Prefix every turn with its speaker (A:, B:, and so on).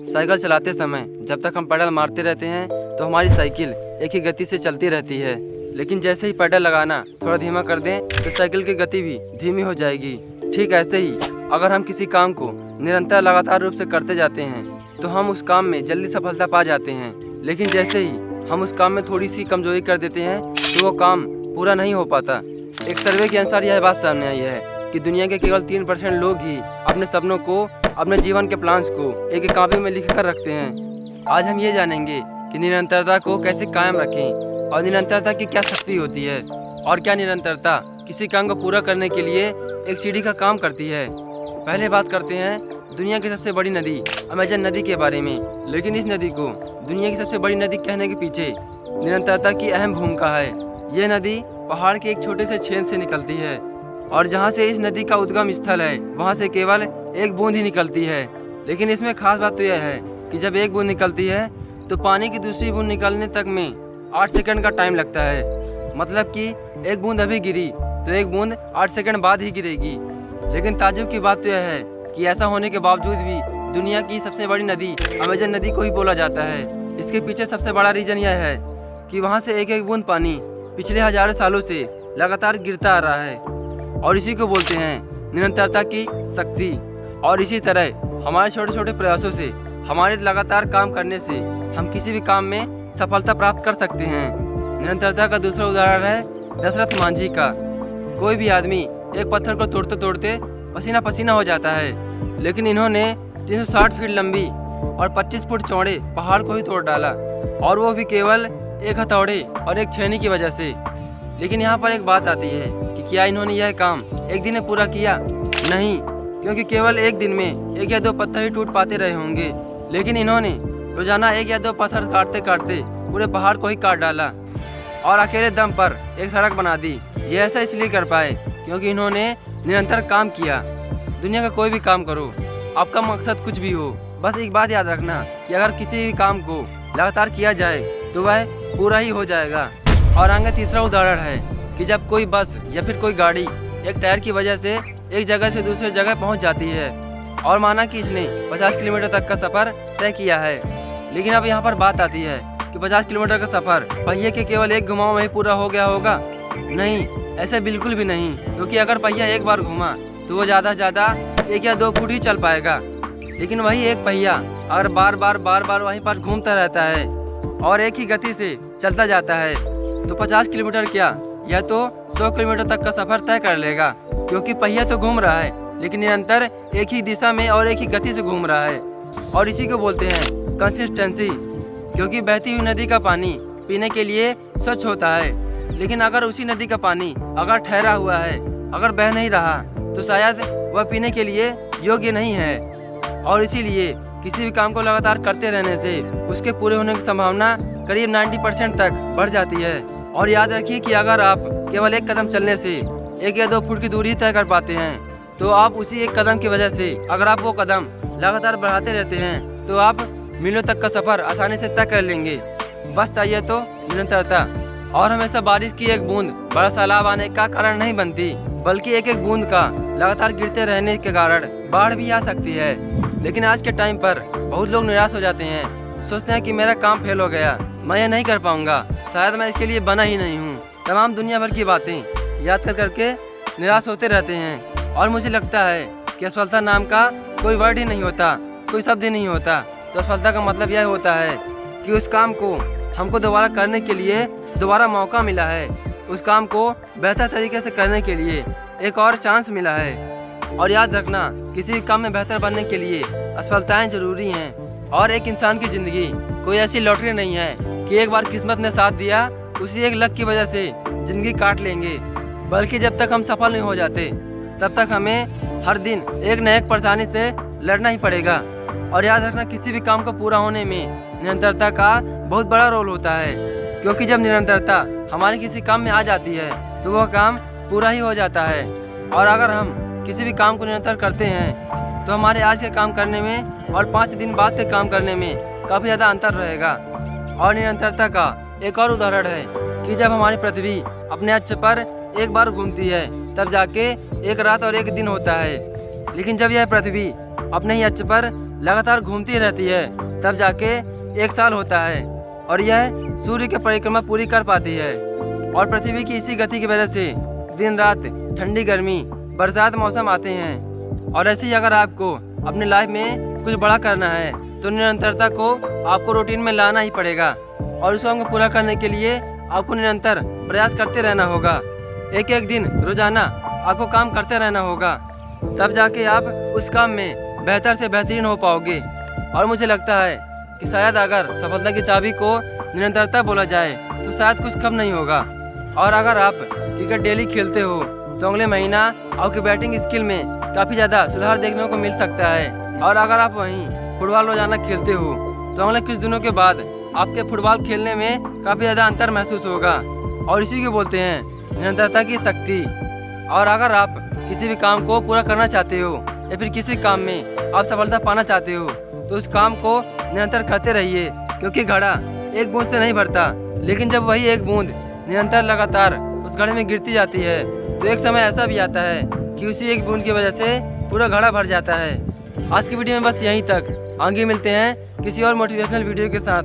A: Cycle चलाते समय जब तक हम पेडल मारते रहते हैं तो हमारी साइकिल एक ही गति से चलती रहती है, लेकिन जैसे ही पेडल लगाना थोड़ा धीमा कर दें तो साइकिल की गति भी धीमी हो जाएगी। ठीक ऐसे ही अगर हम किसी काम को निरंतर लगातार रूप से करते जाते हैं तो हम उस काम में जल्दी सफलता पा जाते हैं, लेकिन जैसे ही हम उस काम में थोड़ी सी कमजोरी कर देते हैं तो वो काम पूरा नहीं हो पाता। एक सर्वे के अनुसार यह बात सामने आई है कि दुनिया के केवल 3% लोग ही अपने सपनों को, अपने जीवन के प्लान्स को एक कॉपी में लिख कर रखते हैं। आज हम ये जानेंगे कि निरंतरता को कैसे कायम रखें और निरंतरता की क्या शक्ति होती है और क्या निरंतरता किसी काम को पूरा करने के लिए एक सीढ़ी का काम करती है। पहले बात करते हैं दुनिया की सबसे बड़ी नदी अमेजन नदी के बारे में। लेकिन इस नदी को दुनिया की सबसे बड़ी नदी कहने के पीछे निरंतरता की अहम भूमिका है। यह नदी पहाड़ के एक छोटे से छेद से निकलती है और जहाँ से इस नदी का उद्गम स्थल है वहाँ से केवल एक बूंद ही निकलती है। लेकिन इसमें खास बात तो यह है कि जब एक बूंद निकलती है तो पानी की दूसरी बूंद निकलने तक में 8 सेकंड का टाइम लगता है। मतलब कि एक बूंद अभी गिरी तो एक बूंद 8 सेकंड बाद ही गिरेगी। लेकिन ताज्जुब की बात तो यह है कि ऐसा होने के बावजूद भी दुनिया की सबसे बड़ी नदी अमेजन नदी को ही बोला जाता है। इसके पीछे सबसे बड़ा रीज़न यह है कि वहाँ से एक एक बूंद पानी पिछले हजारों सालों से लगातार गिरता आ रहा है और इसी को बोलते हैं निरंतरता की शक्ति। और इसी तरह हमारे छोटे छोटे प्रयासों से, हमारे लगातार काम करने से हम किसी भी काम में सफलता प्राप्त कर सकते हैं। निरंतरता का दूसरा उदाहरण है दशरथ मांझी का। कोई भी आदमी एक पत्थर को तोड़ते तोड़ते पसीना पसीना हो जाता है, लेकिन इन्होंने 360 फीट लंबी और 25 फुट चौड़े पहाड़ को ही तोड़ डाला, और वो भी केवल एक हथौड़े और एक छेनी की वजह से। लेकिन यहाँ पर एक बात आती है कि क्या इन्होंने यह काम एक दिन में पूरा किया? नहीं, क्योंकि केवल एक दिन में 1 या 2 पत्थर ही टूट पाते रहे होंगे, लेकिन इन्होंने रोजाना 1 या 2 पत्थर काटते काटते पूरे पहाड़ को ही काट डाला और अकेले दम पर एक सड़क बना दी। ये ऐसा इसलिए कर पाए क्योंकि इन्होंने निरंतर काम किया। दुनिया का कोई भी काम करो, आपका मकसद कुछ भी हो, बस एक बात याद रखना कि अगर किसी भी काम को लगातार किया जाए तो वह पूरा ही हो जाएगा। और आगे तीसरा उदाहरण है कि जब कोई बस या फिर कोई गाड़ी एक टायर की वजह से एक जगह से दूसरी जगह पहुंच जाती है और माना कि इसने 50 किलोमीटर तक का सफ़र तय किया है, लेकिन अब यहाँ पर बात आती है कि 50 किलोमीटर का सफ़र पहिए के केवल एक घुमाव में ही पूरा हो गया होगा। नहीं, ऐसा बिल्कुल भी नहीं, क्योंकि अगर पहिया एक बार घूमा तो वो ज़्यादा से ज़्यादा 1 या 2 फुट ही चल पाएगा। लेकिन वही एक पहिया अगर बार बार वहीं पर घूमता रहता है और एक ही गति से चलता जाता है तो 50 किलोमीटर क्या, यह तो 100 किलोमीटर तक का सफ़र तय कर लेगा, क्योंकि पहिया तो घूम रहा है लेकिन निरंतर एक ही दिशा में और एक ही गति से घूम रहा है। और इसी को बोलते हैं कंसिस्टेंसी, क्योंकि बहती हुई नदी का पानी पीने के लिए स्वच्छ होता है, लेकिन अगर उसी नदी का पानी अगर ठहरा हुआ है, अगर बह नहीं रहा तो शायद वह पीने के लिए योग्य नहीं है। और इसीलिए किसी भी काम को लगातार करते रहने से उसके पूरे होने की संभावना करीब 90% तक बढ़ जाती है। और याद रखिए कि अगर आप केवल एक कदम चलने से 1 या 2 फुट की दूरी तय कर पाते हैं तो आप उसी एक कदम की वजह से, अगर आप वो कदम लगातार बढ़ाते रहते हैं तो आप मीलों तक का सफ़र आसानी से तय कर लेंगे। बस चाहिए तो निरंतरता। और हमेशा बारिश की एक बूंद बड़ा सैलाब आने का कारण नहीं बनती, बल्कि एक एक बूंद का लगातार गिरते रहने के कारण बाढ़ भी आ सकती है। लेकिन आज के टाइम पर बहुत लोग निराश हो जाते हैं, सोचते हैं कि मेरा काम फेल हो गया, मैं ये नहीं कर पाऊंगा, शायद मैं इसके लिए बना ही नहीं हूँ। तमाम दुनिया भर की बातें याद कर करके निराश होते रहते हैं। और मुझे लगता है कि असफलता नाम का कोई वर्ड ही नहीं होता, कोई शब्द ही नहीं होता। तो असफलता का मतलब यह होता है कि उस काम को हमको दोबारा करने के लिए दोबारा मौका मिला है, उस काम को बेहतर तरीके से करने के लिए एक और चांस मिला है। और याद रखना, किसी भी काम में बेहतर बनने के लिए असफलताएं जरूरी हैं। और एक इंसान की ज़िंदगी कोई ऐसी लॉटरी नहीं है कि एक बार किस्मत ने साथ दिया, उसी एक लक की वजह से ज़िंदगी काट लेंगे, बल्कि जब तक हम सफल नहीं हो जाते तब तक हमें हर दिन एक न एक परेशानी से लड़ना ही पड़ेगा। और याद रखना, किसी भी काम को पूरा होने में निरंतरता का बहुत बड़ा रोल होता है, क्योंकि जब निरंतरता हमारे किसी काम में आ जाती है तो वह काम पूरा ही हो जाता है। और अगर हम किसी भी काम को निरंतर करते हैं तो हमारे आज के काम करने में और 5 दिन बाद के काम करने में काफ़ी ज़्यादा अंतर रहेगा। और निरंतरता का एक और उदाहरण है कि जब हमारी पृथ्वी अपने अक्ष पर एक बार घूमती है तब जाके एक रात और एक दिन होता है। लेकिन जब यह पृथ्वी अपने ही अक्ष पर लगातार घूमती रहती है तब जाके 1 साल होता है और यह सूर्य की परिक्रमा पूरी कर पाती है। और पृथ्वी की इसी गति की वजह से दिन रात, ठंडी गर्मी, बरसात मौसम आते हैं। और ऐसे ही अगर आपको अपनी लाइफ में कुछ बड़ा करना है तो निरंतरता को आपको रूटीन में लाना ही पड़ेगा और उस काम को पूरा करने के लिए आपको निरंतर प्रयास करते रहना होगा। एक एक दिन रोजाना आपको काम करते रहना होगा, तब जाके आप उस काम में बेहतर से बेहतरीन हो पाओगे। और मुझे लगता है कि शायद अगर सफलता की चाबी को निरंतरता बोला जाए तो शायद कुछ कम नहीं होगा। और अगर आप क्रिकेट डेली खेलते हो तो अगले महीना आपकी बैटिंग स्किल में काफ़ी ज़्यादा सुधार देखने को मिल सकता है। और अगर आप वहीं फुटबॉल रोजाना खेलते हो तो अगले कुछ दिनों के बाद आपके फुटबॉल खेलने में काफ़ी ज़्यादा अंतर महसूस होगा। और इसी को बोलते हैं निरंतरता की शक्ति। और अगर आप किसी भी काम को पूरा करना चाहते हो या फिर किसी काम में आप सफलता पाना चाहते हो तो उस काम को निरंतर करते रहिए, क्योंकि घड़ा एक बूंद से नहीं भरता, लेकिन जब वही एक बूंद निरंतर लगातार उस घड़े में गिरती जाती है तो एक समय ऐसा भी आता है कि उसी एक बूंद की वजह से पूरा घड़ा भर जाता है। आज की वीडियो में बस यहीं तक, आगे मिलते हैं किसी और मोटिवेशनल वीडियो के साथ।